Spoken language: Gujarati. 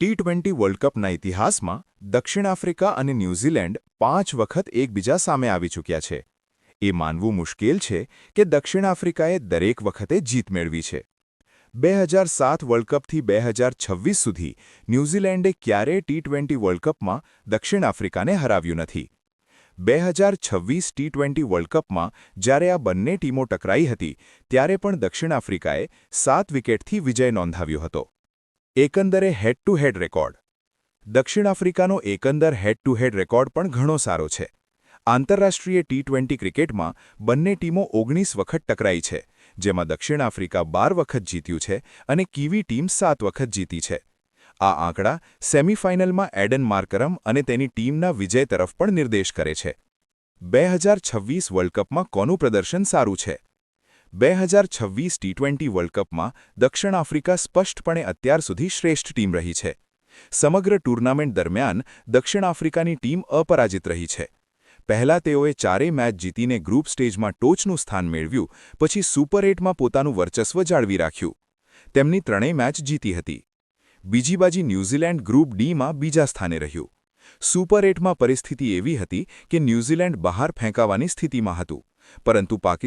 ટી20 વર્લ્ડ કપના ઇતિહાસમાં દક્ષિણ આફ્રિકા અને ન્યૂઝીલેન્ડ 5 વખત એકબીજા સામે આવી ચૂક્યા છે. એ માનવું મુશ્કેલ છે કે દક્ષિણ આફ્રિકાએ દરેક વખતે જીત મેળવી છે. 2007 વર્લ્ડ કપથી 2026 સુધી ન્યૂઝીલેન્ડે ક્યારેય ટી20 વર્લ્ડ કપમાં દક્ષિણ આફ્રિકાને હરાવ્યું નથી. 2026 ટી20 વર્લ્ડ કપમાં જ્યારે આ બંને ટીમો ટકરાઈ હતી ત્યારે પણ દક્ષિણ આફ્રિકાએ 7 વિકેટથી વિજય નોંધાવ્યો હતો. એકંદરે હેડ ટુ હેડ રેકોર્ડ. દક્ષિણ આફ્રિકાનો એકંદર હેડ ટુ હેડ રેકોર્ડ પણ ઘણો સારો છે. આંતરરાષ્ટ્રીય ટી20 ક્રિકેટમાં બંને ટીમો 19 વખત ટકરાઈ છે, જેમાં દક્ષિણ આફ્રિકા 12 વખત જીત્યું છે અને કીવી ટીમ 7 વખત જીતી છે. આ આંકડા સેમીફાઇનલમાં એડન માર્કરમ અને તેની ટીમના વિજય તરફ પણ નિર્દેશ કરે છે. 2026 વર્લ્ડ કપમાં કોનું પ્રદર્શન સારું છે? 2026 ટી20 વર્લ્ડ કપમાં દક્ષિણ આફ્રિકા સ્પષ્ટપણે અત્યાર સુધી શ્રેષ્ઠ ટીમ રહી છે. સમગ્ર ટૂર્નામેન્ટ દરમિયાન દક્ષિણ આફ્રિકાની ટીમ અપરાજિત રહી છે. પહેલા તેઓએ ચારેય મેચ જીતીને ગ્રુપ સ્ટેજમાં ટોચનું સ્થાન મેળવ્યું, પછી સુપર 8માં પોતાનું વર્ચસ્વ જાળવી રાખ્યું. તેમની ત્રણેય મેચ જીતી હતી. બીજી બાજુ ન્યૂઝીલેન્ડ ગ્રુપ ડીમાં બીજા સ્થાને રહ્યું. સુપર 8માં પરિસ્થિતિ એવી હતી કે ન્યૂઝીલેન્ડ બહાર ફેંકાવાની સ્થિતિમાં હતું, પરંતુ પાકિસ્તાન